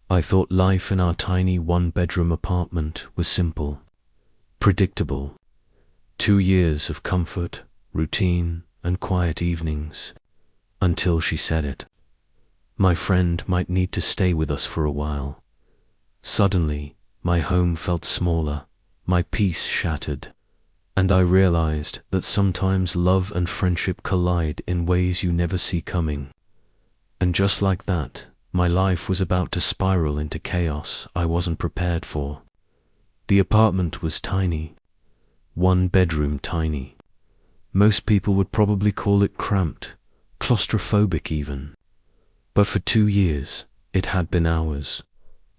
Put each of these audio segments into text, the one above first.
I thought life in our tiny one-bedroom apartment was simple, predictable. 2 years of comfort, routine, and quiet evenings. Until she said it. My friend might need to stay with us for a while. Suddenly, my home felt smaller, my peace shattered, and I realized that sometimes love and friendship collide in ways you never see coming. And just like that, my life was about to spiral into chaos I wasn't prepared for. The apartment was tiny, 1 bedroom tiny. Most people would probably call it cramped, claustrophobic even. But for 2 years, it had been ours,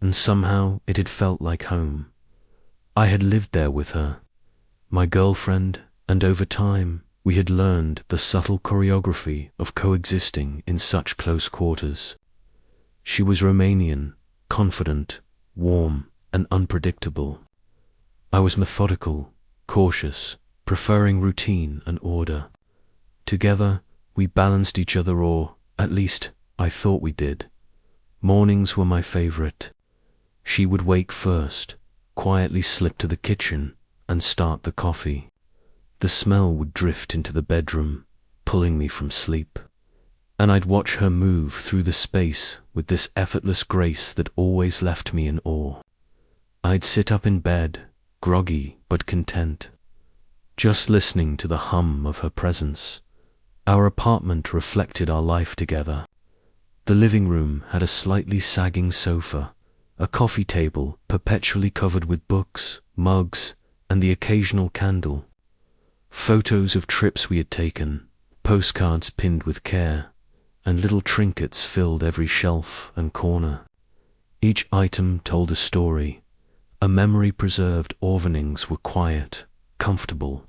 and somehow it had felt like home. I had lived there with her, my girlfriend, and over time, we had learned the subtle choreography of coexisting in such close quarters. She was Romanian, confident, warm, and unpredictable. I was methodical, cautious, preferring routine and order. Together, we balanced each other, or at least I thought we did. Mornings were my favorite. She would wake first, quietly slip to the kitchen, and start the coffee. The smell would drift into the bedroom, pulling me from sleep. And I'd watch her move through the space with this effortless grace that always left me in awe. I'd sit up in bed, groggy but content, just listening to the hum of her presence. Our apartment reflected our life together. The living room had a slightly sagging sofa, a coffee table perpetually covered with books, mugs, and the occasional candle. Photos of trips we had taken, postcards pinned with care, and little trinkets filled every shelf and corner. Each item told a story. A memory preserved. Evenings were quiet, comfortable.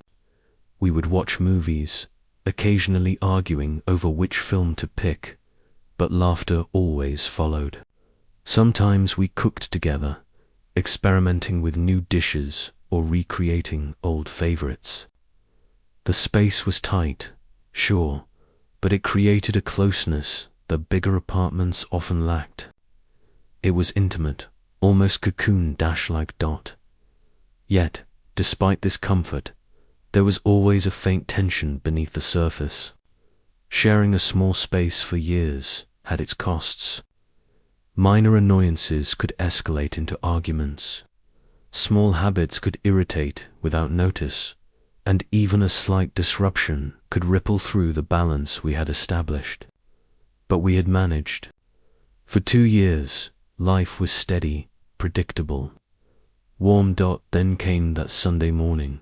We would watch movies, occasionally arguing over which film to pick, but laughter always followed. Sometimes we cooked together, experimenting with new dishes or recreating old favorites. The space was tight, sure, but it created a closeness that bigger apartments often lacked. It was intimate, almost cocoon-like. Yet, despite this comfort, there was always a faint tension beneath the surface. Sharing a small space for years had its costs. Minor annoyances could escalate into arguments. Small habits could irritate without notice, and even a slight disruption could ripple through the balance we had established. But we had managed. For 2 years, life was steady, predictable. Warm. Then came that Sunday morning.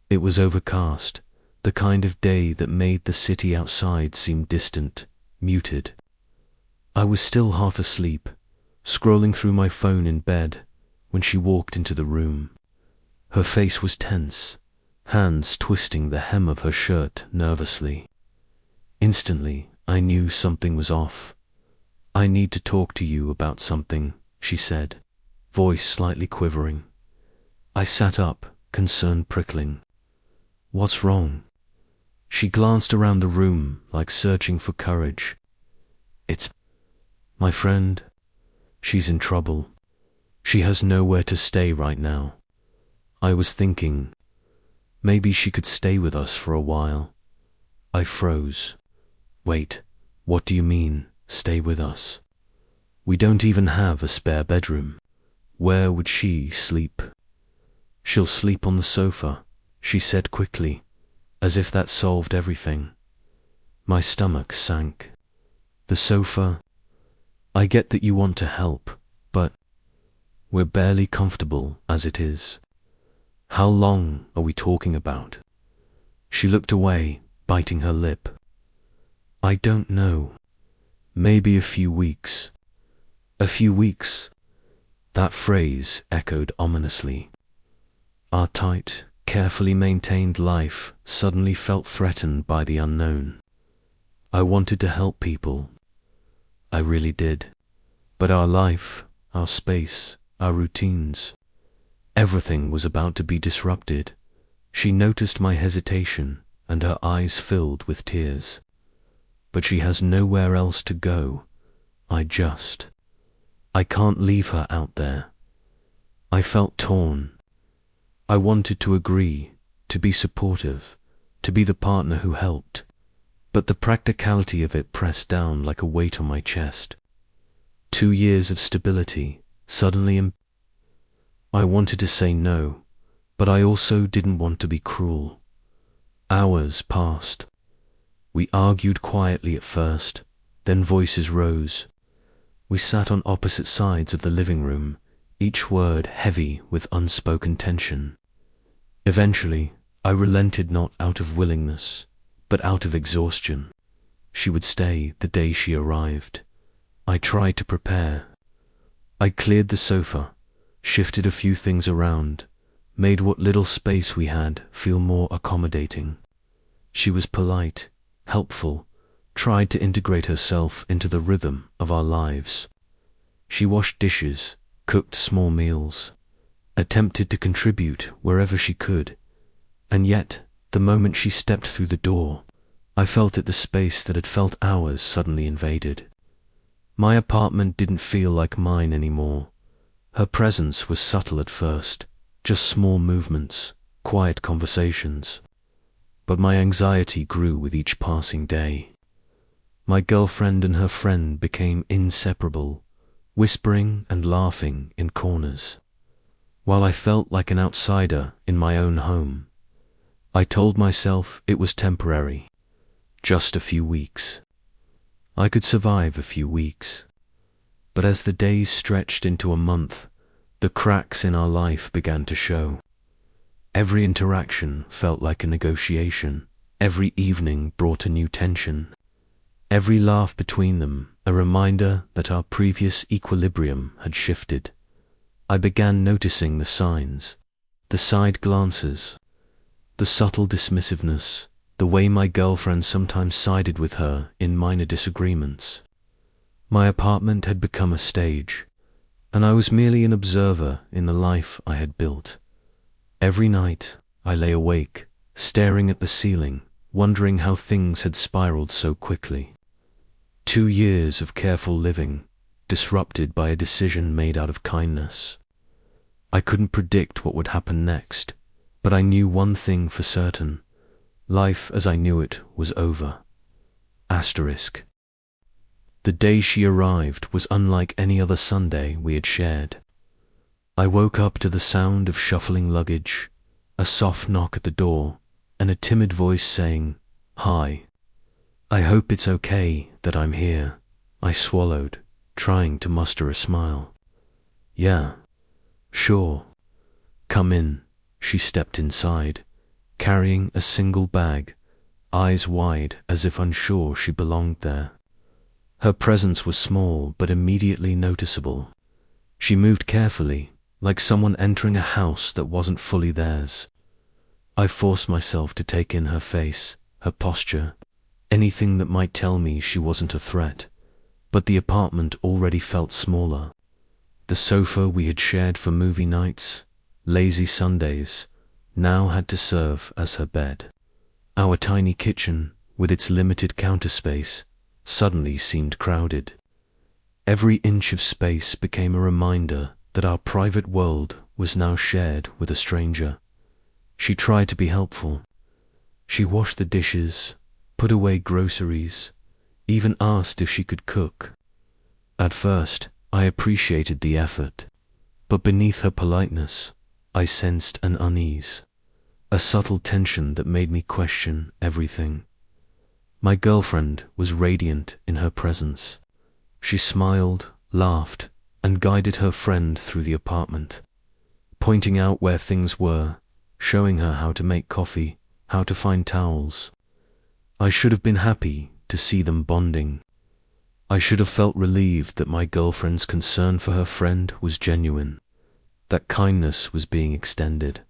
It was overcast, the kind of day that made the city outside seem distant, muted. I was still half asleep, scrolling through my phone in bed, when she walked into the room. Her face was tense, hands twisting the hem of her shirt nervously. Instantly, I knew something was off. "I need to talk to you about something," she said, voice slightly quivering. I sat up, concern prickling. "What's wrong?" She glanced around the room like searching for courage. "It's my friend. She's in trouble. She has nowhere to stay right now." I was thinking, maybe she could stay with us for a while. I froze. "Wait, what do you mean, stay with us? We don't even have a spare bedroom. Where would she sleep?" "She'll sleep on the sofa," she said quickly, as if that solved everything. My stomach sank. "The sofa? I get that you want to help, but we're barely comfortable as it is. How long are we talking about?" She looked away, biting her lip. "I don't know. Maybe a few weeks." "A few weeks?" That phrase echoed ominously. Our tight, carefully maintained life suddenly felt threatened by the unknown. I wanted to help people. I really did. But our life, our space, our routines, everything was about to be disrupted. She noticed my hesitation, and her eyes filled with tears. "But she has nowhere else to go. I can't leave her out there. I felt torn. I wanted to agree, to be supportive, to be the partner who helped, but the practicality of it pressed down like a weight on my chest. 2 years of stability, suddenly I wanted to say no, but I also didn't want to be cruel. Hours passed. We argued quietly at first, then voices rose. We sat on opposite sides of the living room, each word heavy with unspoken tension. Eventually, I relented, not out of willingness, but out of exhaustion. She would stay the day she arrived. I tried to prepare. I cleared the sofa, shifted a few things around, made what little space we had feel more accommodating. She was polite, helpful, tried to integrate herself into the rhythm of our lives. She washed dishes, cooked small meals, attempted to contribute wherever she could, and yet, the moment she stepped through the door, I felt it, the space that had felt ours suddenly invaded. My apartment didn't feel like mine anymore. Her presence was subtle at first, just small movements, quiet conversations. But my anxiety grew with each passing day. My girlfriend and her friend became inseparable, whispering and laughing in corners. While I felt like an outsider in my own home, I told myself it was temporary, just a few weeks. I could survive a few weeks. But as the days stretched into a month, the cracks in our life began to show. Every interaction felt like a negotiation. Every evening brought a new tension. Every laugh between them a reminder that our previous equilibrium had shifted. I began noticing the signs, the side glances, the subtle dismissiveness, the way my girlfriend sometimes sided with her in minor disagreements. My apartment had become a stage, and I was merely an observer in the life I had built. Every night I lay awake, staring at the ceiling, wondering how things had spiraled so quickly. 2 years of careful living, disrupted by a decision made out of kindness. I couldn't predict what would happen next, but I knew one thing for certain. Life as I knew it was over. Asterisk. The day she arrived was unlike any other Sunday we had shared. I woke up to the sound of shuffling luggage, a soft knock at the door, and a timid voice saying, "Hi. I hope it's okay that I'm here." I swallowed, trying to muster a smile. "Yeah, sure. Come in." She stepped inside, carrying a single bag, eyes wide as if unsure she belonged there. Her presence was small but immediately noticeable. She moved carefully, like someone entering a house that wasn't fully theirs. I forced myself to take in her face, her posture, anything that might tell me she wasn't a threat, but the apartment already felt smaller. The sofa we had shared for movie nights, lazy Sundays, now had to serve as her bed. Our tiny kitchen, with its limited counter space, suddenly seemed crowded. Every inch of space became a reminder that our private world was now shared with a stranger. She tried to be helpful. She washed the dishes, put away groceries, even asked if she could cook. At first, I appreciated the effort, but beneath her politeness, I sensed an unease, a subtle tension that made me question everything. My girlfriend was radiant in her presence. She smiled, laughed, and guided her friend through the apartment, pointing out where things were, showing her how to make coffee, how to find towels. I should have been happy to see them bonding. I should have felt relieved that my girlfriend's concern for her friend was genuine, that kindness was being extended.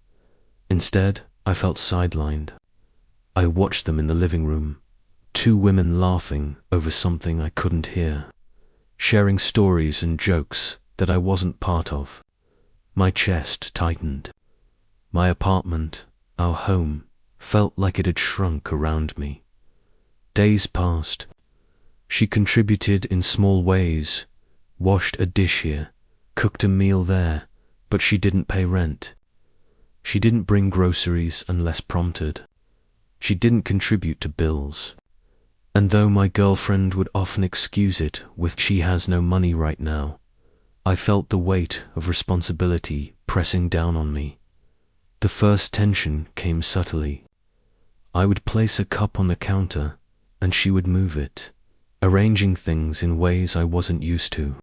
Instead, I felt sidelined. I watched them in the living room, 2 women laughing over something I couldn't hear, sharing stories and jokes that I wasn't part of. My chest tightened. My apartment, our home, felt like it had shrunk around me. Days passed. She contributed in small ways, washed a dish here, cooked a meal there, but she didn't pay rent. She didn't bring groceries unless prompted. She didn't contribute to bills. And though my girlfriend would often excuse it with "she has no money right now," I felt the weight of responsibility pressing down on me. The first tension came subtly. I would place a cup on the counter, and she would move it, arranging things in ways I wasn't used to.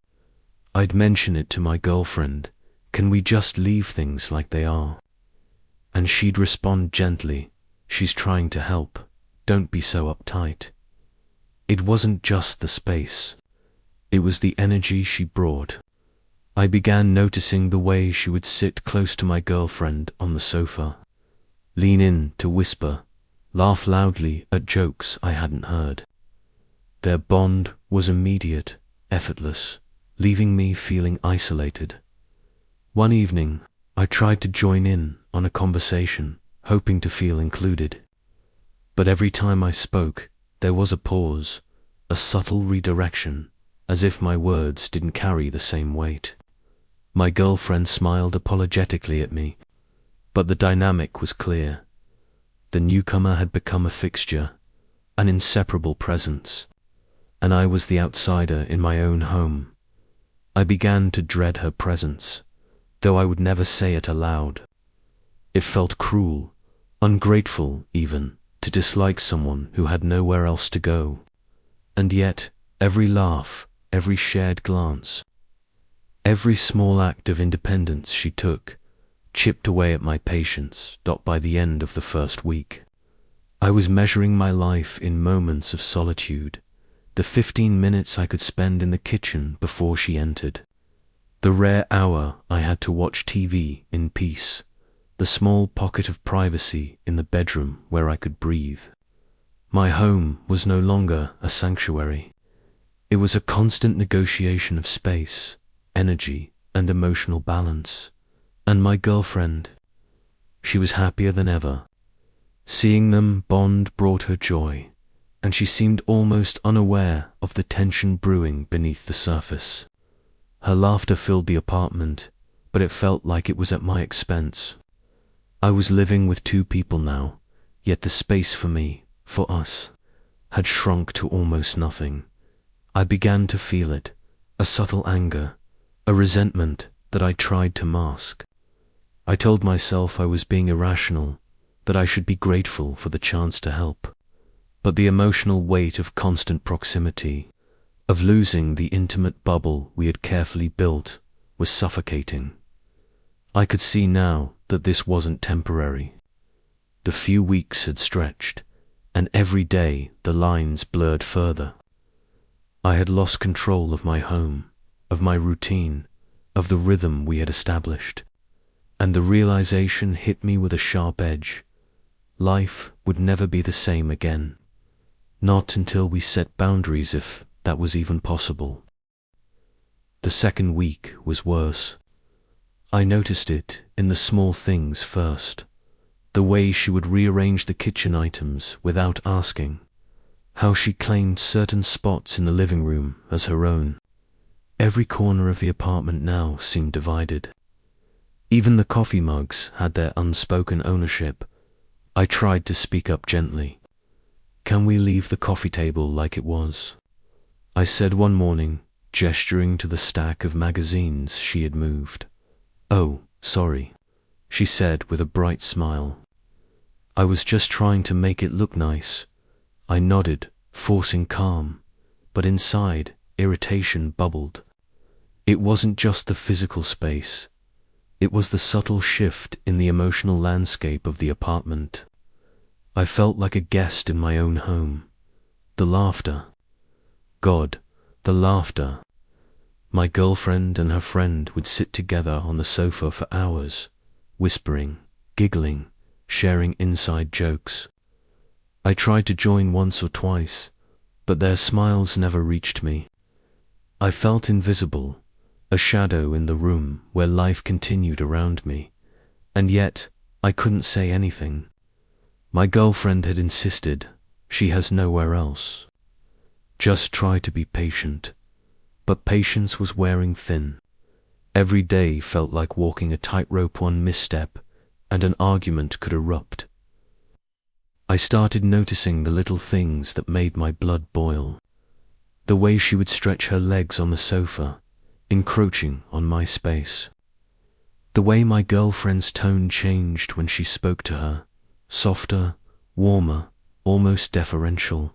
I'd mention it to my girlfriend, "Can we just leave things like they are?" And she'd respond gently, "She's trying to help, don't be so uptight." It wasn't just the space, it was the energy she brought. I began noticing the way she would sit close to my girlfriend on the sofa, lean in to whisper, laugh loudly at jokes I hadn't heard. Their bond was immediate, effortless, leaving me feeling isolated. One evening, I tried to join in on a conversation, hoping to feel included. But every time I spoke, there was a pause, a subtle redirection, as if my words didn't carry the same weight. My girlfriend smiled apologetically at me, but the dynamic was clear. The newcomer had become a fixture, an inseparable presence, and I was the outsider in my own home. I began to dread her presence, though I would never say it aloud. It felt cruel, ungrateful even, to dislike someone who had nowhere else to go. And yet, every laugh, every shared glance, every small act of independence she took, chipped away at my patience. By the end of the first week, I was measuring my life in moments of solitude, the 15 minutes I could spend in the kitchen before she entered, the rare hour I had to watch TV in peace, the small pocket of privacy in the bedroom where I could breathe. My home was no longer a sanctuary. It was a constant negotiation of space, energy, and emotional balance. And my girlfriend, she was happier than ever. Seeing them bond brought her joy, and she seemed almost unaware of the tension brewing beneath the surface. Her laughter filled the apartment, but it felt like it was at my expense. I was living with 2 people now, yet the space for me, for us, had shrunk to almost nothing. I began to feel it, a subtle anger, a resentment that I tried to mask. I told myself I was being irrational, that I should be grateful for the chance to help. But the emotional weight of constant proximity, of losing the intimate bubble we had carefully built, was suffocating. I could see now that this wasn't temporary. The few weeks had stretched, and every day the lines blurred further. I had lost control of my home, of my routine, of the rhythm we had established, and the realization hit me with a sharp edge. Life would never be the same again. Not until we set boundaries, if that was even possible. The second week was worse. I noticed it in the small things first. The way she would rearrange the kitchen items without asking. How she claimed certain spots in the living room as her own. Every corner of the apartment now seemed divided. Even the coffee mugs had their unspoken ownership. I tried to speak up gently. "Can we leave the coffee table like it was?" I said one morning, gesturing to the stack of magazines she had moved. "Oh, sorry," she said with a bright smile. "I was just trying to make it look nice." I nodded, forcing calm, but inside, irritation bubbled. It wasn't just the physical space. It was the subtle shift in the emotional landscape of the apartment. I felt like a guest in my own home. The laughter. God, the laughter. My girlfriend and her friend would sit together on the sofa for hours, whispering, giggling, sharing inside jokes. I tried to join once or twice, but their smiles never reached me. I felt invisible, a shadow in the room where life continued around me, and yet I couldn't say anything. My girlfriend had insisted, "She has nowhere else." "Just try to be patient." But patience was wearing thin. Every day felt like walking a tightrope. One misstep, and an argument could erupt. I started noticing the little things that made my blood boil. The way she would stretch her legs on the sofa, encroaching on my space. The way my girlfriend's tone changed when she spoke to her, softer, warmer, almost deferential.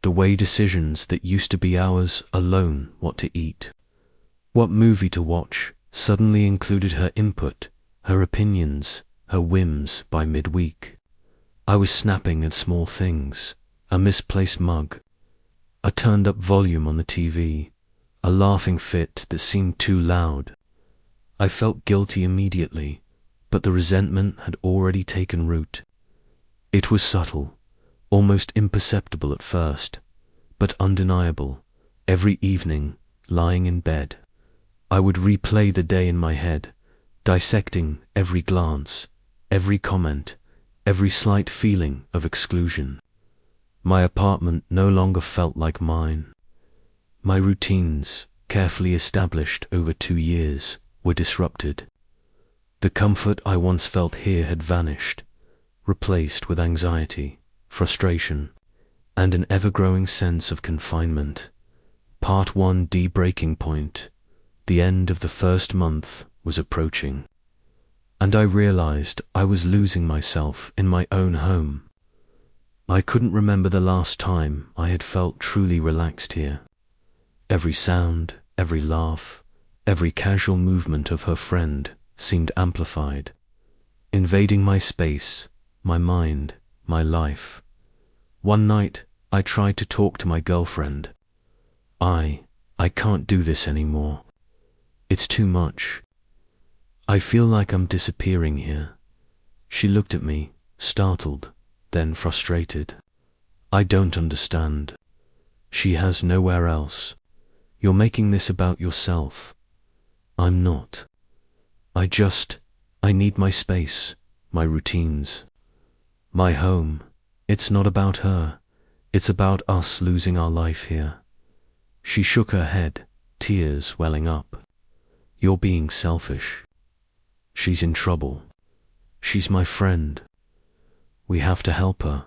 The way decisions that used to be ours alone, what to eat, what movie to watch, suddenly included her input, her opinions, her whims by midweek. I was snapping at small things, a misplaced mug, a turned-up volume on the TV, a laughing fit that seemed too loud. I felt guilty immediately, but the resentment had already taken root. It was subtle, almost imperceptible at first, but undeniable. Every evening, lying in bed, I would replay the day in my head, dissecting every glance, every comment, every slight feeling of exclusion. My apartment no longer felt like mine. My routines, carefully established over 2 years, were disrupted. The comfort I once felt here had vanished, replaced with anxiety, frustration, and an ever-growing sense of confinement. Part 1 breaking point. The end of the first month was approaching, and I realized I was losing myself in my own home. I couldn't remember the last time I had felt truly relaxed here. Every sound, every laugh, every casual movement of her friend seemed amplified, invading my space, my mind, my life. One night, I tried to talk to my girlfriend. I can't do this anymore. It's too much. I feel like I'm disappearing here. She looked at me, startled, then frustrated. I don't understand. She has nowhere else. You're making this about yourself. I'm not. I need my space, my routines, my home. It's not about her. It's about us losing our life here. She shook her head, tears welling up. You're being selfish. She's in trouble. She's my friend. We have to help her.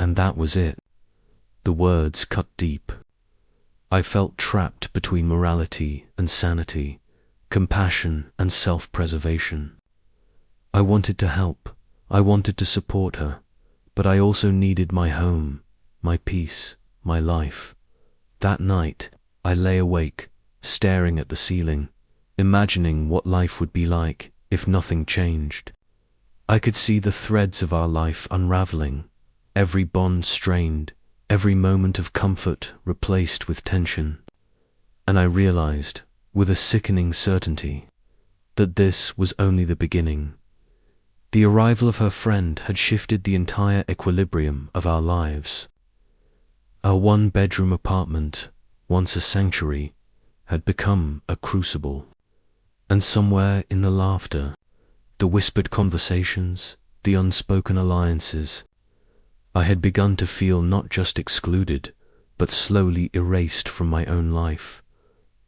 And that was it. The words cut deep. I felt trapped between morality and sanity, compassion and self-preservation. I wanted to help. I wanted to support her. But I also needed my home, my peace, my life. That night, I lay awake, staring at the ceiling, imagining what life would be like if nothing changed. I could see the threads of our life unraveling, every bond strained, every moment of comfort replaced with tension. And I realized, with a sickening certainty, that this was only the beginning. The arrival of her friend had shifted the entire equilibrium of our lives. Our one-bedroom apartment, once a sanctuary, had become a crucible. And somewhere in the laughter, the whispered conversations, the unspoken alliances, I had begun to feel not just excluded, but slowly erased from my own life.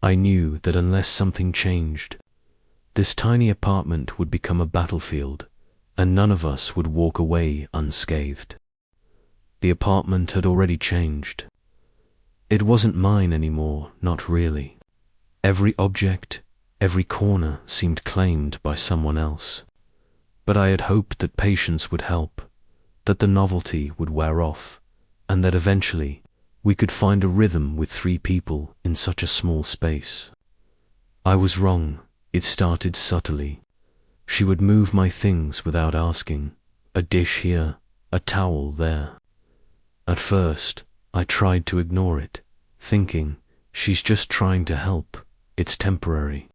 I knew that unless something changed, this tiny apartment would become a battlefield, and none of us would walk away unscathed. The apartment had already changed. It wasn't mine anymore, not really. Every object, every corner seemed claimed by someone else. But I had hoped that patience would help, that the novelty would wear off, and that eventually we could find a rhythm with 3 people in such a small space. I was wrong. It started subtly. She would move my things without asking, a dish here, a towel there. At first, I tried to ignore it, thinking, she's just trying to help, it's temporary.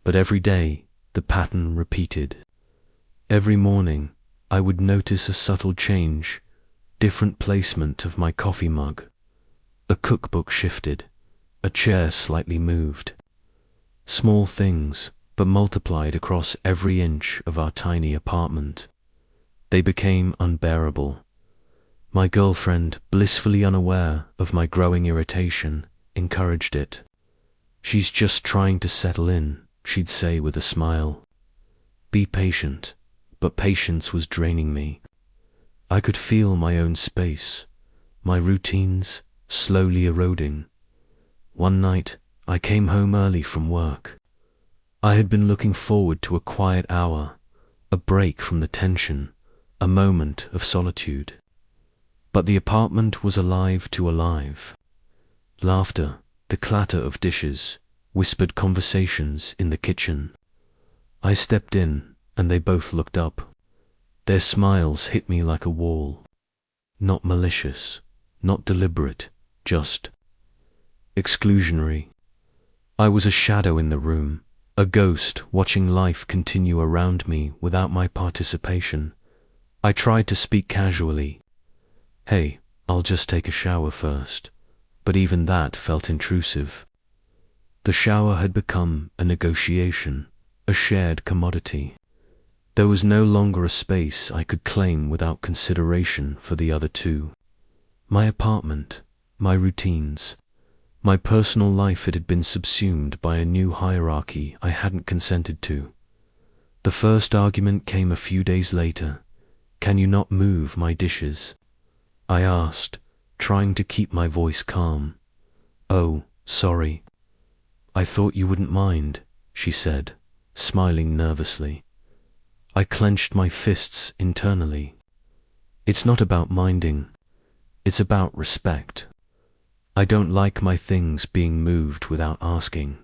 But every day, the pattern repeated. Every morning, I would notice a subtle change, different placement of my coffee mug. A cookbook shifted, a chair slightly moved. Small things, but multiplied across every inch of our tiny apartment. They became unbearable. My girlfriend, blissfully unaware of my growing irritation, encouraged it. "She's just trying to settle in," she'd say with a smile. "Be patient." But patience was draining me. I could feel my own space, my routines slowly eroding. One night, I came home early from work. I had been looking forward to a quiet hour, a break from the tension, a moment of solitude. But the apartment was alive to alive. Laughter, the clatter of dishes, whispered conversations in the kitchen. I stepped in, and they both looked up. Their smiles hit me like a wall. Not malicious, not deliberate, just exclusionary. I was a shadow in the room, a ghost watching life continue around me without my participation. I tried to speak casually. "Hey, I'll just take a shower first." But even that felt intrusive. The shower had become a negotiation, a shared commodity. There was no longer a space I could claim without consideration for the other two. My apartment, my routines, my personal life had been subsumed by a new hierarchy I hadn't consented to. The first argument came a few days later. "Can you not move my dishes?" I asked, trying to keep my voice calm. "Oh, sorry. I thought you wouldn't mind," she said, smiling nervously. I clenched my fists internally. It's not about minding. It's about respect. I don't like my things being moved without asking.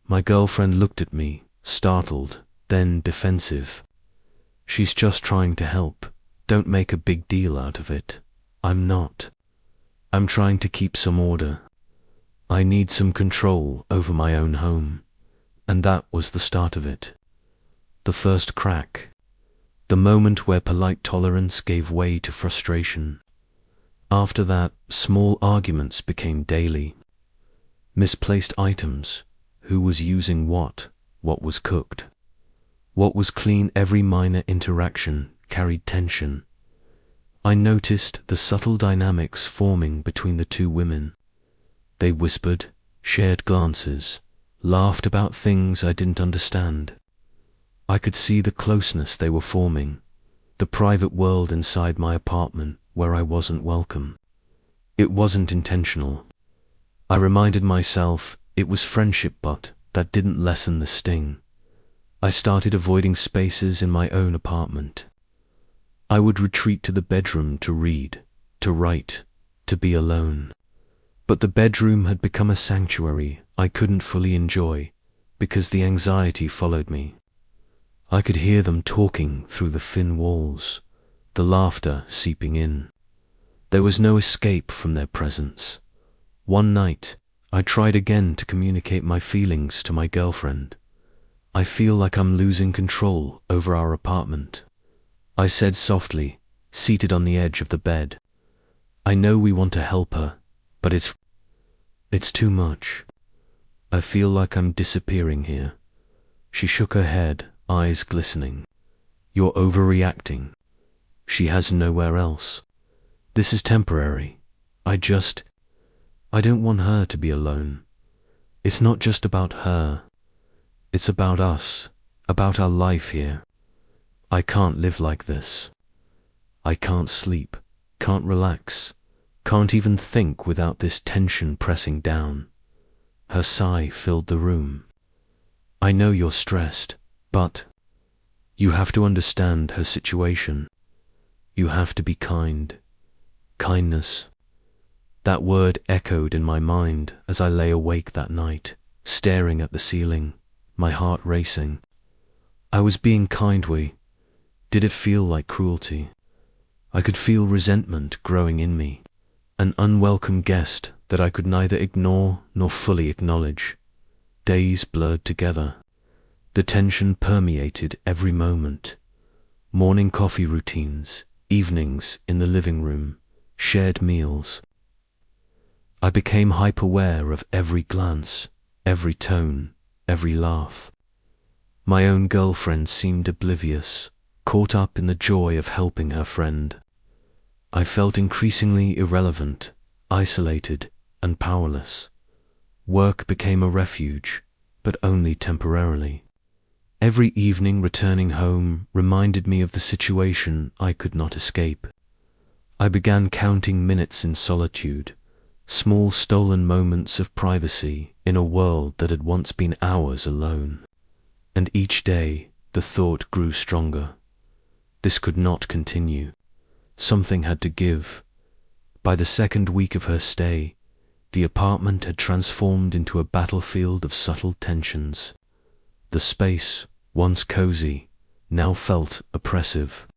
My girlfriend looked at me, startled, then defensive. "She's just trying to help. Don't make a big deal out of it." I'm not. I'm trying to keep some order. I need some control over my own home. And that was the start of it. The first crack. The moment where polite tolerance gave way to frustration. After that, small arguments became daily. Misplaced items, who was using what was cooked, what was clean. Every minor interaction carried tension. I noticed the subtle dynamics forming between the two women. They whispered, shared glances, laughed about things I didn't understand. I could see the closeness they were forming, the private world inside my apartment where I wasn't welcome. It wasn't intentional. I reminded myself it was friendship, but that didn't lessen the sting. I started avoiding spaces in my own apartment. I would retreat to the bedroom to read, to write, to be alone. But the bedroom had become a sanctuary I couldn't fully enjoy because the anxiety followed me. I could hear them talking through the thin walls, the laughter seeping in. There was no escape from their presence. One night, I tried again to communicate my feelings to my girlfriend. "I feel like I'm losing control over our apartment," I said softly, seated on the edge of the bed. "I know we want to help her, but it's too much. I feel like I'm disappearing here." She shook her head, eyes glistening. "You're overreacting. She has nowhere else. This is temporary. I don't want her to be alone. It's not just about her. It's about us, about our life here. I can't live like this. I can't sleep, can't relax, can't even think without this tension pressing down." Her sigh filled the room. "I know you're stressed, but you have to understand her situation. You have to be kind." Kindness. That word echoed in my mind as I lay awake that night, staring at the ceiling, my heart racing. I was being kind. Did it feel like cruelty? I could feel resentment growing in me, an unwelcome guest that I could neither ignore nor fully acknowledge. Days blurred together. The tension permeated every moment. Morning coffee routines, evenings in the living room, shared meals. I became hyper-aware of every glance, every tone, every laugh. My own girlfriend seemed oblivious, caught up in the joy of helping her friend. I felt increasingly irrelevant, isolated, and powerless. Work became a refuge, but only temporarily. Every evening returning home reminded me of the situation I could not escape. I began counting minutes in solitude, small stolen moments of privacy in a world that had once been hours alone. And each day the thought grew stronger. This could not continue. Something had to give. By the second week of her stay, the apartment had transformed into a battlefield of subtle tensions. The space, once cozy, now felt oppressive.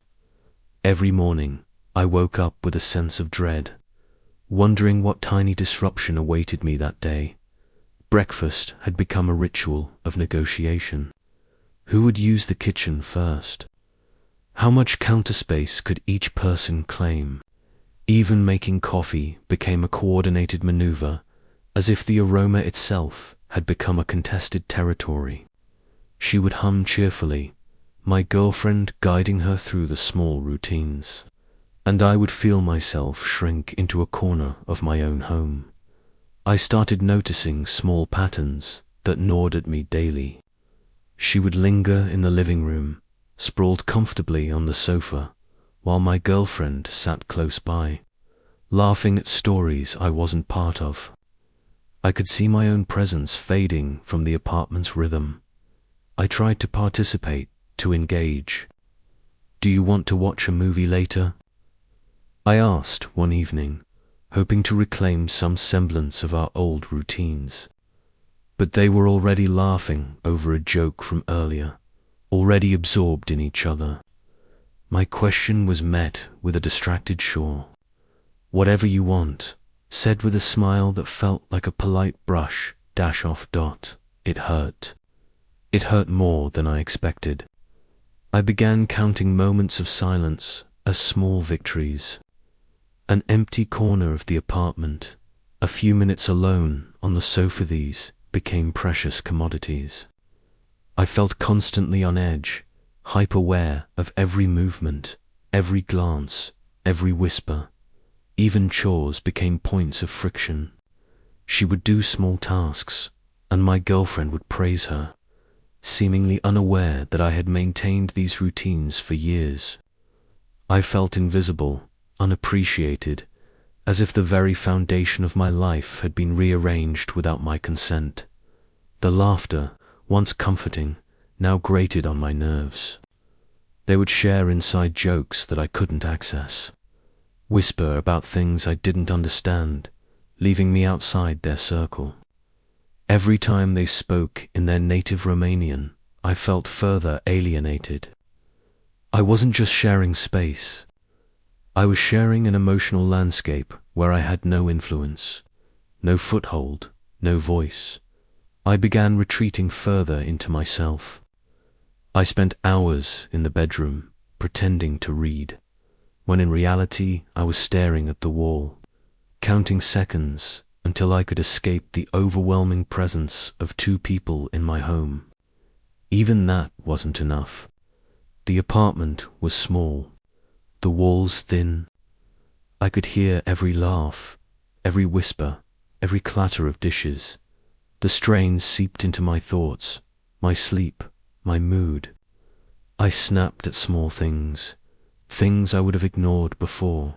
Every morning, I woke up with a sense of dread, wondering what tiny disruption awaited me that day. Breakfast had become a ritual of negotiation. Who would use the kitchen first? How much counter space could each person claim? Even making coffee became a coordinated maneuver, as if the aroma itself had become a contested territory. She would hum cheerfully, my girlfriend guiding her through the small routines, and I would feel myself shrink into a corner of my own home. I started noticing small patterns that gnawed at me daily. She would linger in the living room, sprawled comfortably on the sofa, while my girlfriend sat close by, laughing at stories I wasn't part of. I could see my own presence fading from the apartment's rhythm. I tried to participate, to engage. "Do you want to watch a movie later?" I asked one evening, hoping to reclaim some semblance of our old routines. But they were already laughing over a joke from earlier, already absorbed in each other. My question was met with a distracted sure. "Whatever you want," said with a smile that felt like a polite brush dash off dot. It hurt. It hurt more than I expected. I began counting moments of silence as small victories. An empty corner of the apartment, a few minutes alone on the sofa, these became precious commodities. I felt constantly on edge, hyper-aware of every movement, every glance, every whisper. Even chores became points of friction. She would do small tasks, and my girlfriend would praise her, seemingly unaware that I had maintained these routines for years. I felt invisible, unappreciated, as if the very foundation of my life had been rearranged without my consent. The laughter, once comforting, now grated on my nerves. They would share inside jokes that I couldn't access, whisper about things I didn't understand, leaving me outside their circle. Every time they spoke in their native Romanian, I felt further alienated. I wasn't just sharing space. I was sharing an emotional landscape where I had no influence, no foothold, no voice. I began retreating further into myself. I spent hours in the bedroom, pretending to read, when in reality I was staring at the wall, counting seconds until I could escape the overwhelming presence of two people in my home. Even that wasn't enough. The apartment was small, the walls thin. I could hear every laugh, every whisper, every clatter of dishes. The strain seeped into my thoughts, my sleep, my mood. I snapped at small things, things I would have ignored before.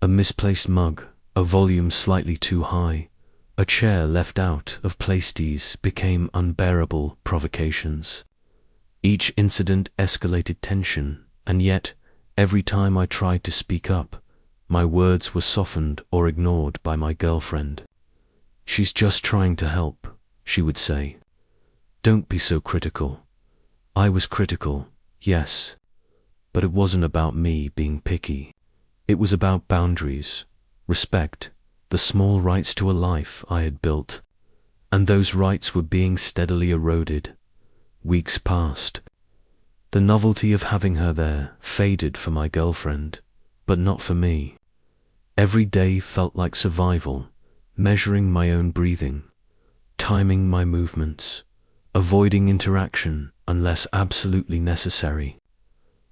A misplaced mug, a volume slightly too high, a chair left out of place, these became unbearable provocations. Each incident escalated tension, and yet, every time I tried to speak up, my words were softened or ignored by my girlfriend. "She's just trying to help," she would say. "Don't be so critical." I was critical, yes, but it wasn't about me being picky. It was about boundaries, respect, the small rights to a life I had built, and those rights were being steadily eroded. Weeks passed. The novelty of having her there faded for my girlfriend, but not for me. Every day felt like survival, measuring my own breathing, timing my movements, avoiding interaction unless absolutely necessary.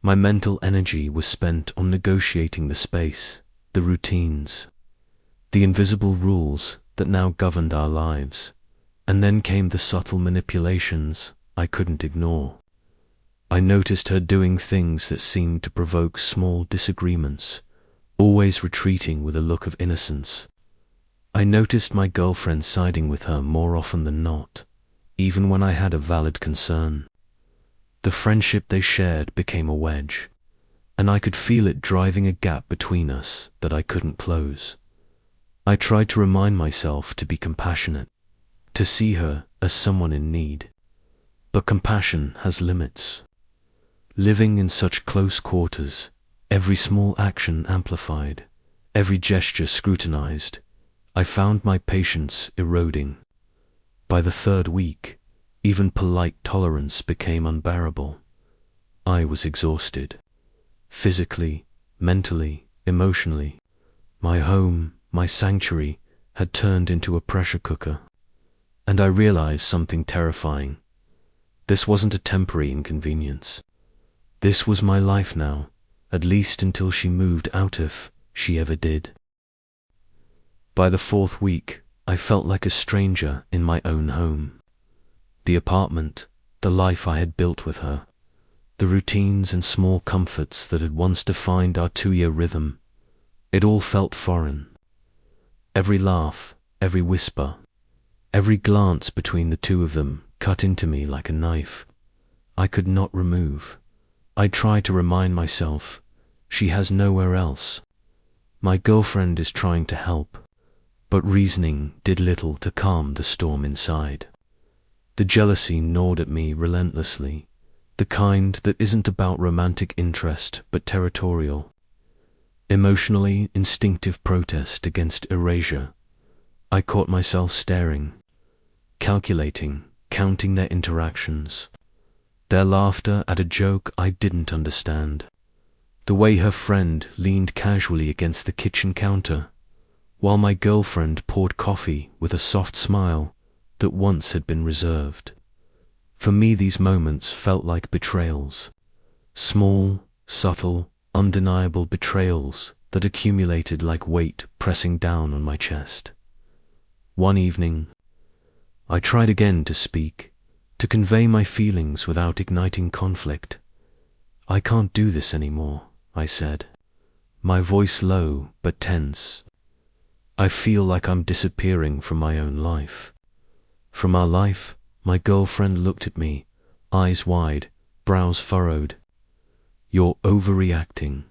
My mental energy was spent on negotiating the space, the routines, the invisible rules that now governed our lives. And then came the subtle manipulations I couldn't ignore. I noticed her doing things that seemed to provoke small disagreements, always retreating with a look of innocence. I noticed my girlfriend siding with her more often than not, even when I had a valid concern. The friendship they shared became a wedge, and I could feel it driving a gap between us that I couldn't close. I tried to remind myself to be compassionate, to see her as someone in need. But compassion has limits. Living in such close quarters, every small action amplified, every gesture scrutinized, I found my patience eroding. By the third week, even polite tolerance became unbearable. I was exhausted. Physically, mentally, emotionally. My home, my sanctuary, had turned into a pressure cooker. And I realized something terrifying. This wasn't a temporary inconvenience. This was my life now, at least until she moved out if she ever did. By the fourth week, I felt like a stranger in my own home. The apartment, the life I had built with her, the routines and small comforts that had once defined our 2-year rhythm, it all felt foreign. Every laugh, every whisper, every glance between the two of them cut into me like a knife. I could not remove. I tried to remind myself, she has nowhere else. My girlfriend is trying to help, but reasoning did little to calm the storm inside. The jealousy gnawed at me relentlessly, the kind that isn't about romantic interest but territorial. Emotionally instinctive protest against erasure. I caught myself staring, calculating, counting their interactions, their laughter at a joke I didn't understand, the way her friend leaned casually against the kitchen counter, while my girlfriend poured coffee with a soft smile that once had been reserved. For me, these moments felt like betrayals, small, subtle, undeniable betrayals that accumulated like weight pressing down on my chest. One evening, I tried again to speak, to convey my feelings without igniting conflict. "I can't do this anymore," I said, my voice low but tense. "I feel like I'm disappearing from my own life." From our life, my girlfriend looked at me, eyes wide, brows furrowed. "You're overreacting.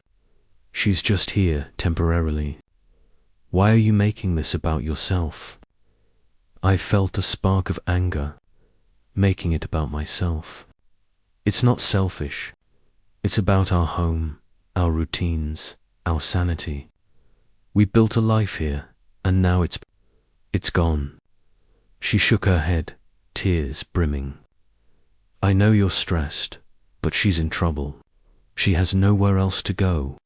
She's just here temporarily. Why are you making this about yourself?" I felt a spark of anger, making it about myself. It's not selfish. It's about our home, our routines, our sanity. We built a life here, and now it's gone. She shook her head, tears brimming. "I know you're stressed, but she's in trouble. She has nowhere else to go.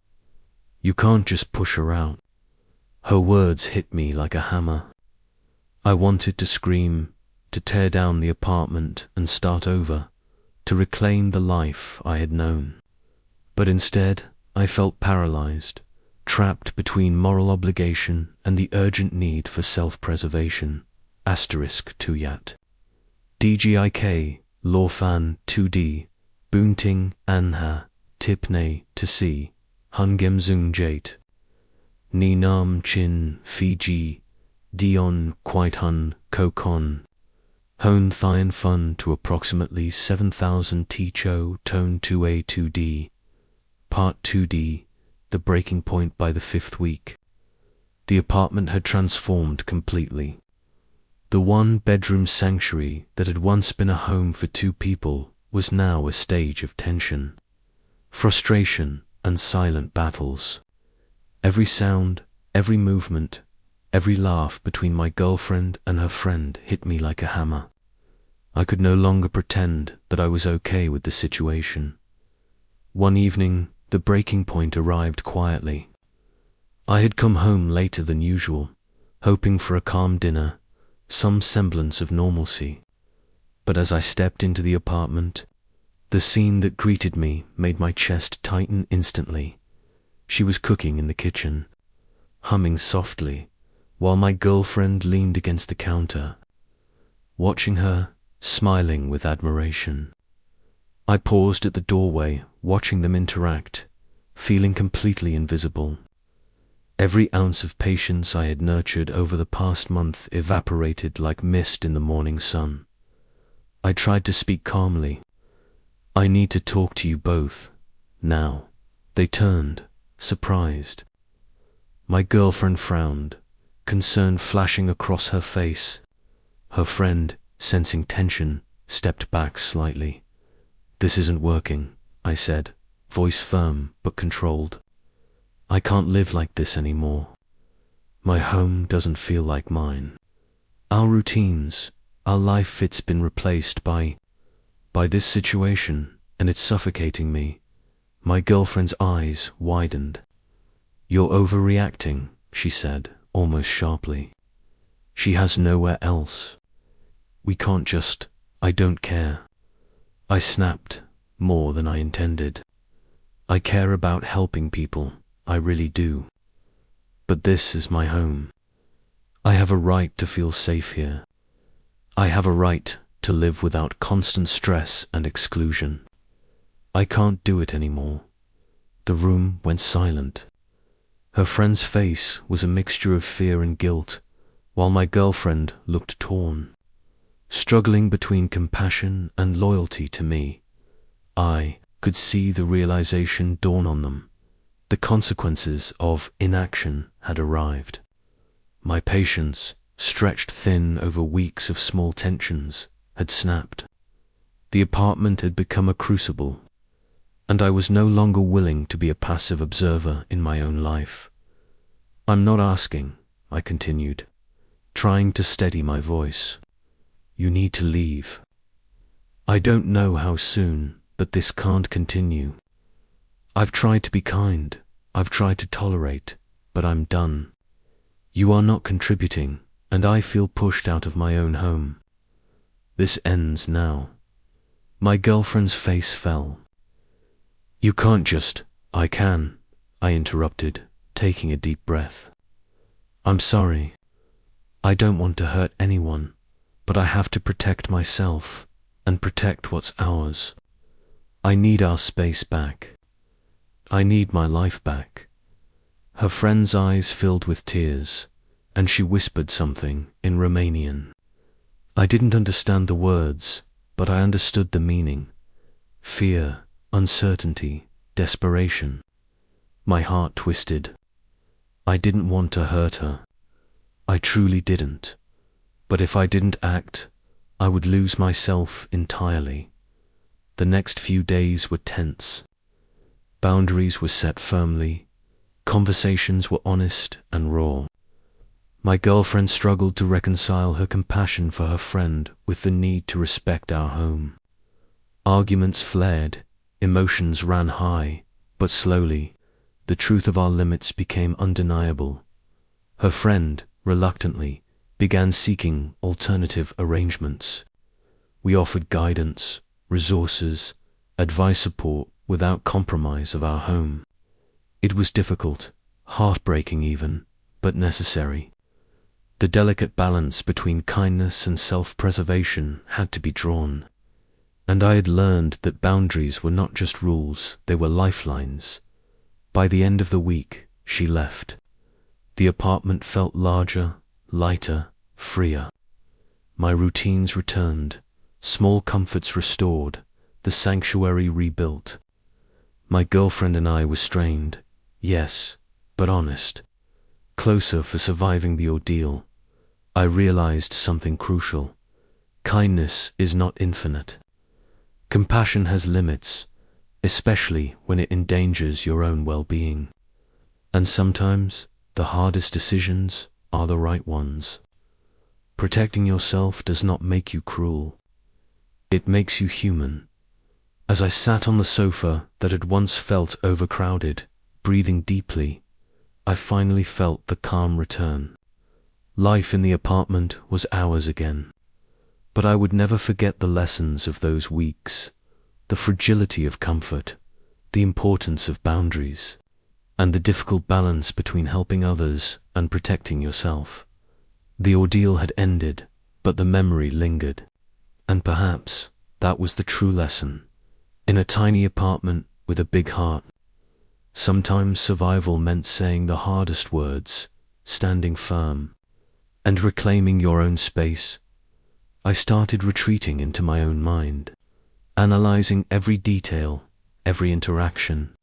You can't just push her out." Her words hit me like a hammer. I wanted to scream, to tear down the apartment and start over, to reclaim the life I had known. But instead, I felt paralyzed, trapped between moral obligation and the urgent need for self-preservation. *2yat. DGIK, Lorfan 2D, Bunting Anha, Tipne to C, Hungemzung Jate, Ninam Chin, Fiji, Dion Quaithun, Kokon, Hone Thyan Fun to approximately 7,000 Ticho, Tone 2A2D, Part 2D, the breaking point by the 5th week. The apartment had transformed completely. The one-bedroom sanctuary that had once been a home for 2 people was now a stage of tension, frustration, and silent battles. Every sound, every movement, every laugh between my girlfriend and her friend hit me like a hammer. I could no longer pretend that I was okay with the situation. One evening, the breaking point arrived quietly. I had come home later than usual, hoping for a calm dinner, some semblance of normalcy. But as I stepped into the apartment, the scene that greeted me made my chest tighten instantly. She was cooking in the kitchen, humming softly, while my girlfriend leaned against the counter. watching her, smiling with admiration. I paused at the doorway, watching them interact, feeling completely invisible. Every ounce of patience I had nurtured over the past month evaporated like mist in the morning sun. I tried to speak calmly. "I need to talk to you both, now." They turned, surprised. My girlfriend frowned, concern flashing across her face. Her friend, sensing tension, stepped back slightly. "This isn't working," I said, voice firm but controlled. "I can't live like this anymore. My home doesn't feel like mine. Our routines, our life, it's been replaced by this situation, and it's suffocating me." My girlfriend's eyes widened. "You're overreacting," she said, almost sharply. "She has nowhere else. We can't just—" "I don't care." I snapped, more than I intended. "I care about helping people, I really do. But this is my home. I have a right to feel safe here. I have a right to live without constant stress and exclusion. I can't do it anymore." The room went silent. Her friend's face was a mixture of fear and guilt, while my girlfriend looked torn, struggling between compassion and loyalty to me. I could see the realization dawn on them. The consequences of inaction had arrived. My patience, stretched thin over weeks of small tensions, had snapped. The apartment had become a crucible, and I was no longer willing to be a passive observer in my own life. "I'm not asking," I continued, trying to steady my voice. "You need to leave. I don't know how soon, but this can't continue. I've tried to be kind, I've tried to tolerate, but I'm done. You are not contributing, and I feel pushed out of my own home. This ends now." My girlfriend's face fell. "You can't just—" "I can," I interrupted, taking a deep breath. "I'm sorry. I don't want to hurt anyone, but I have to protect myself and protect what's ours. I need our space back. I need my life back." Her friend's eyes filled with tears, and she whispered something in Romanian. I didn't understand the words, but I understood the meaning. Fear, uncertainty, desperation. My heart twisted. I didn't want to hurt her. I truly didn't. But if I didn't act, I would lose myself entirely. The next few days were tense. Boundaries were set firmly. Conversations were honest and raw. My girlfriend struggled to reconcile her compassion for her friend with the need to respect our home. Arguments flared, emotions ran high, but slowly, the truth of our limits became undeniable. Her friend, reluctantly, began seeking alternative arrangements. We offered guidance, resources, advice, support without compromise of our home. It was difficult, heartbreaking even, but necessary. The delicate balance between kindness and self-preservation had to be drawn, and I had learned that boundaries were not just rules, they were lifelines. By the end of the week, she left. The apartment felt larger, lighter, freer. My routines returned, small comforts restored, the sanctuary rebuilt. My girlfriend and I were strained, yes, but honest. Closer for surviving the ordeal. I realized something crucial. Kindness is not infinite. Compassion has limits, especially when it endangers your own well-being. And sometimes, the hardest decisions are the right ones. Protecting yourself does not make you cruel. It makes you human. As I sat on the sofa that had once felt overcrowded, breathing deeply, I finally felt the calm return. Life in the apartment was ours again. But I would never forget the lessons of those weeks, the fragility of comfort, the importance of boundaries, and the difficult balance between helping others and protecting yourself. The ordeal had ended, but the memory lingered. And perhaps that was the true lesson. In a tiny apartment with a big heart, sometimes survival meant saying the hardest words, standing firm, and reclaiming your own space. I started retreating into my own mind, analyzing every detail, every interaction.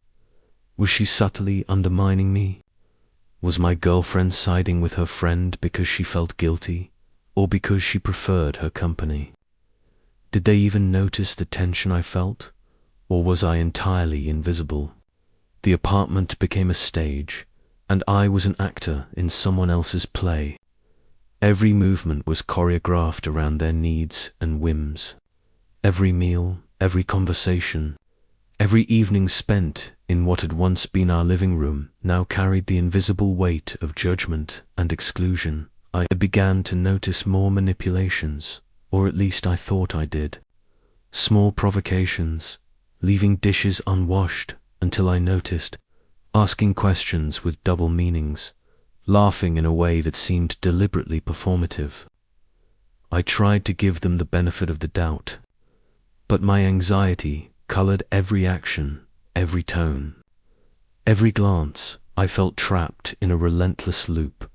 Was she subtly undermining me? Was my girlfriend siding with her friend because she felt guilty, or because she preferred her company? Did they even notice the tension I felt, or was I entirely invisible? The apartment became a stage, and I was an actor in someone else's play. Every movement was choreographed around their needs and whims. Every meal, every conversation, every evening spent in what had once been our living room now carried the invisible weight of judgment and exclusion. I began to notice more manipulations, or at least I thought I did. Small provocations, leaving dishes unwashed until I noticed, asking questions with double meanings, laughing in a way that seemed deliberately performative. I tried to give them the benefit of the doubt, but my anxiety colored every action, every tone. Every glance, I felt trapped in a relentless loop,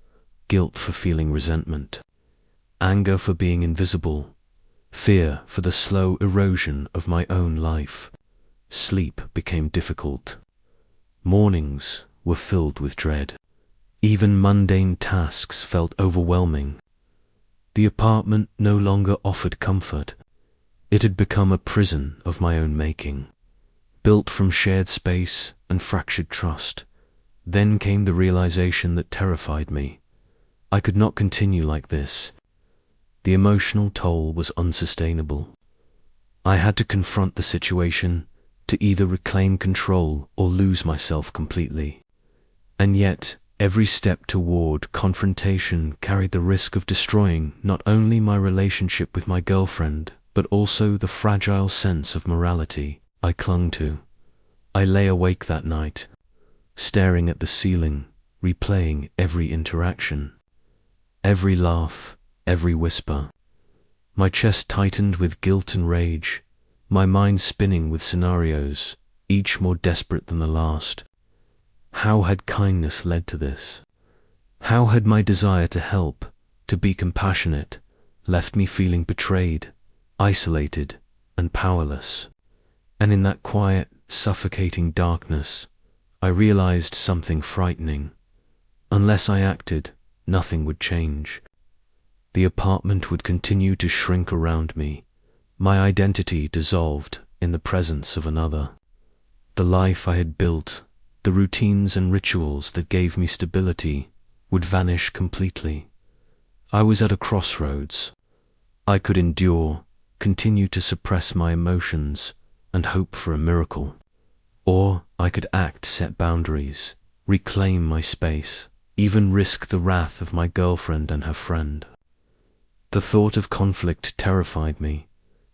guilt for feeling resentment, anger for being invisible, fear for the slow erosion of my own life. Sleep became difficult. Mornings were filled with dread. Even mundane tasks felt overwhelming. The apartment no longer offered comfort. It had become a prison of my own making, built from shared space and fractured trust. Then came the realization that terrified me. I could not continue like this. The emotional toll was unsustainable. I had to confront the situation, to either reclaim control or lose myself completely. And yet, every step toward confrontation carried the risk of destroying not only my relationship with my girlfriend, but also the fragile sense of morality I clung to. I lay awake that night, staring at the ceiling, replaying every interaction, every laugh, every whisper. My chest tightened with guilt and rage, my mind spinning with scenarios, each more desperate than the last. How had kindness led to this? How had my desire to help, to be compassionate, left me feeling betrayed, isolated, and powerless? And in that quiet, suffocating darkness, I realized something frightening. Unless I acted, nothing would change. The apartment would continue to shrink around me, my identity dissolved in the presence of another. The life I had built, the routines and rituals that gave me stability, would vanish completely. I was at a crossroads. I could endure, continue to suppress my emotions, and hope for a miracle. Or I could act, set boundaries, reclaim my space, even risk the wrath of my girlfriend and her friend. The thought of conflict terrified me,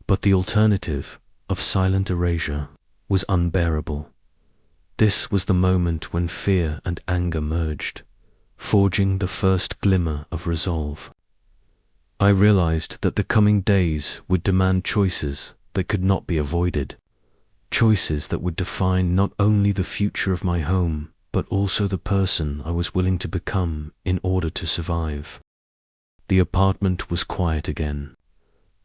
but the alternative of silent erasure was unbearable. This was the moment when fear and anger merged, forging the first glimmer of resolve. I realized that the coming days would demand choices that could not be avoided, choices that would define not only the future of my home, but also the person I was willing to become in order to survive. The apartment was quiet again.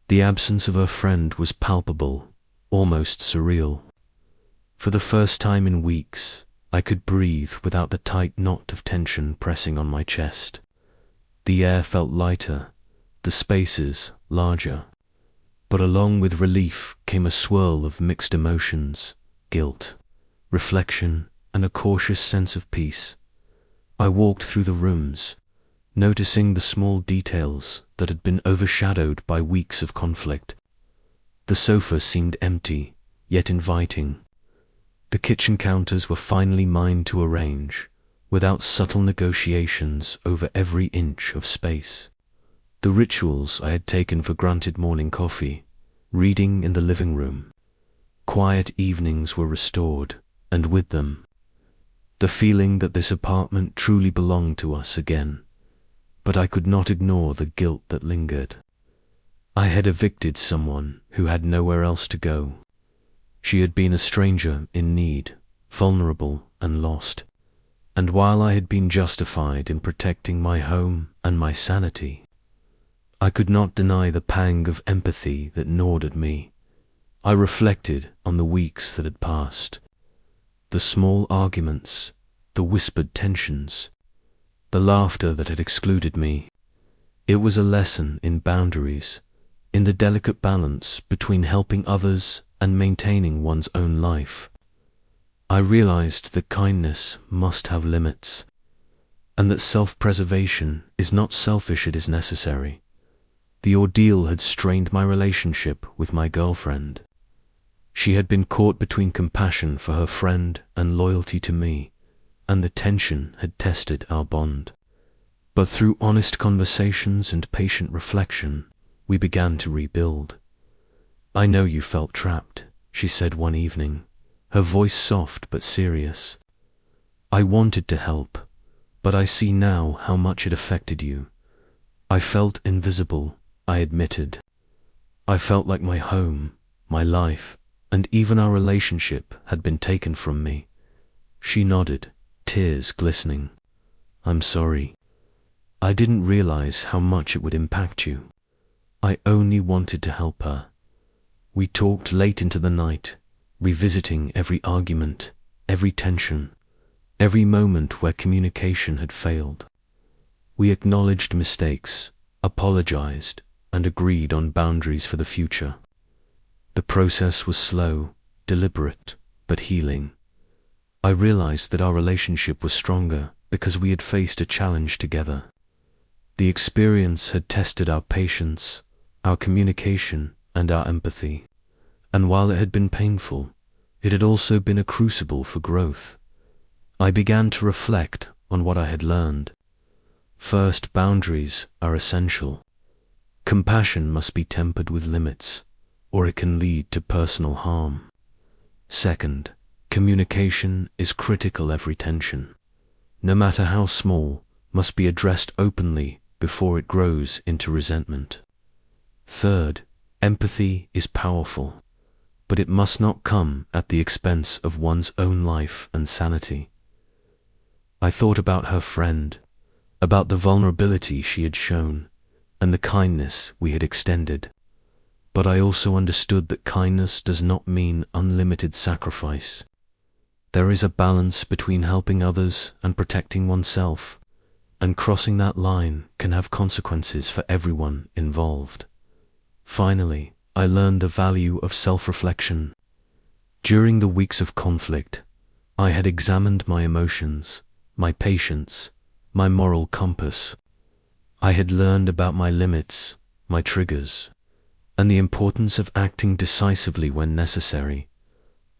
The absence of her friend was palpable, almost surreal. For the first time in weeks, I could breathe without the tight knot of tension pressing on my chest. The air felt lighter, the spaces larger. But along with relief came a swirl of mixed emotions, guilt, reflection, and a cautious sense of peace. I walked through the rooms, noticing the small details that had been overshadowed by weeks of conflict. The sofa seemed empty, yet inviting. The kitchen counters were finally mine to arrange, without subtle negotiations over every inch of space. The rituals I had taken for granted, morning coffee, reading in the living room, quiet evenings were restored, and with them, the feeling that this apartment truly belonged to us again. But I could not ignore the guilt that lingered. I had evicted someone who had nowhere else to go. She had been a stranger in need, vulnerable and lost. And while I had been justified in protecting my home and my sanity, I could not deny the pang of empathy that gnawed at me. I reflected on the weeks that had passed, the small arguments, the whispered tensions, the laughter that had excluded me. It was a lesson in boundaries, in the delicate balance between helping others and maintaining one's own life. I realized that kindness must have limits, and that self-preservation is not selfish, it is necessary. The ordeal had strained my relationship with my girlfriend. She had been caught between compassion for her friend and loyalty to me, and the tension had tested our bond. But through honest conversations and patient reflection, we began to rebuild. "I know you felt trapped," she said one evening, her voice soft but serious. "I wanted to help, but I see now how much it affected you. I felt invisible," I admitted. "I felt like my home, my life, and even our relationship had been taken from me." She nodded, tears glistening. "I'm sorry. I didn't realize how much it would impact you. I only wanted to help her." We talked late into the night, revisiting every argument, every tension, every moment where communication had failed. We acknowledged mistakes, apologized, and agreed on boundaries for the future. The process was slow, deliberate, but healing. I realized that our relationship was stronger because we had faced a challenge together. The experience had tested our patience, our communication, and our empathy. And while it had been painful, it had also been a crucible for growth. I began to reflect on what I had learned. First, boundaries are essential. Compassion must be tempered with limits, or it can lead to personal harm. Second, communication is critical. Every tension, no matter how small, must be addressed openly before it grows into resentment. Third, empathy is powerful, but it must not come at the expense of one's own life and sanity. I thought about her friend, about the vulnerability she had shown, and the kindness we had extended. But I also understood that kindness does not mean unlimited sacrifice. There is a balance between helping others and protecting oneself, and crossing that line can have consequences for everyone involved. Finally, I learned the value of self-reflection. During the weeks of conflict, I had examined my emotions, my patience, my moral compass. I had learned about my limits, my triggers, and the importance of acting decisively when necessary.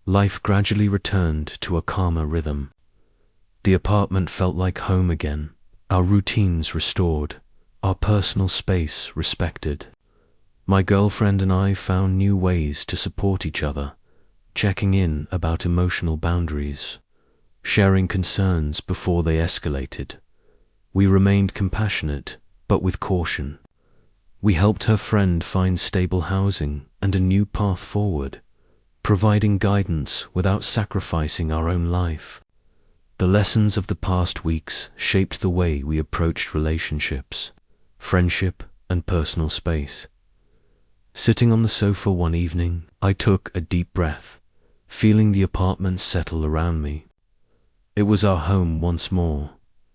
Life gradually returned to a calmer rhythm. The apartment felt like home again, our routines restored, our personal space respected. My girlfriend and I found new ways to support each other, checking in about emotional boundaries, sharing concerns before they escalated. We remained compassionate, but with caution. We helped her friend find stable housing and a new path forward, providing guidance without sacrificing our own life. The lessons of the past weeks shaped the way we approached relationships, friendship, and personal space. Sitting on the sofa one evening, I took a deep breath, feeling the apartment settle around me. It was our home once more,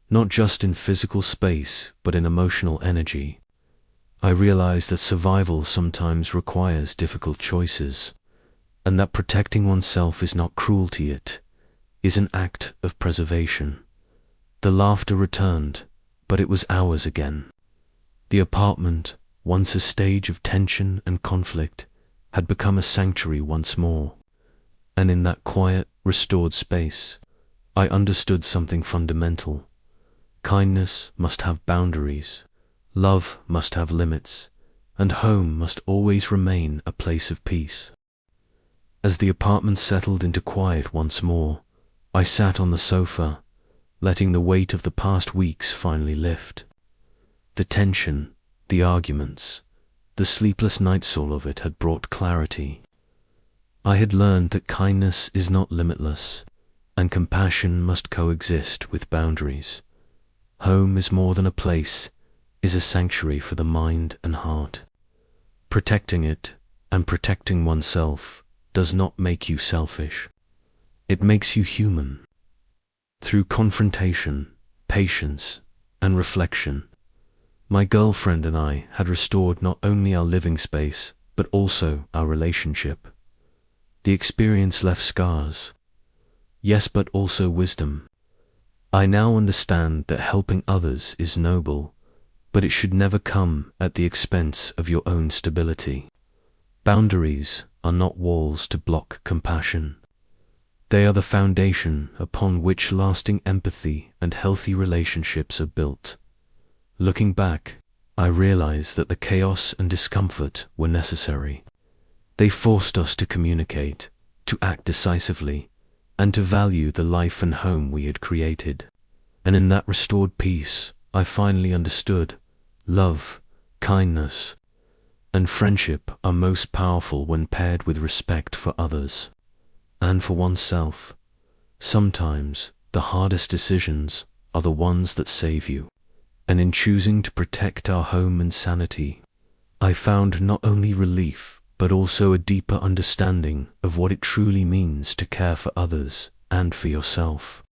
not just in physical space, but in emotional energy. I realized that survival sometimes requires difficult choices, and that protecting oneself is not cruelty, it is an act of preservation. The laughter returned, but it was ours again. The apartment, once a stage of tension and conflict, had become a sanctuary once more. And in that quiet, restored space, I understood something fundamental. Kindness must have boundaries, love must have limits, and home must always remain a place of peace. As the apartment settled into quiet once more, I sat on the sofa, letting the weight of the past weeks finally lift. The tension, the arguments, The sleepless nights, all of it had brought clarity. I had learned that kindness is not limitless, and compassion must coexist with boundaries. Home is more than a place, is a sanctuary for the mind and heart. Protecting it, and protecting oneself, does not make you selfish. It makes you human. Through confrontation, patience, and reflection, my girlfriend and I had restored not only our living space, but also our relationship. The experience left scars. Yes, but also wisdom. I now understand that helping others is noble, but it should never come at the expense of your own stability. Boundaries are not walls to block compassion. They are the foundation upon which lasting empathy and healthy relationships are built. Looking back, I realize that the chaos and discomfort were necessary. They forced us to communicate, to act decisively, and to value the life and home we had created. And in that restored peace, I finally understood love, kindness, and friendship are most powerful when paired with respect for others and for oneself. Sometimes the hardest decisions are the ones that save you. And in choosing to protect our home and sanity, I found not only relief, but also a deeper understanding of what it truly means to care for others and for yourself.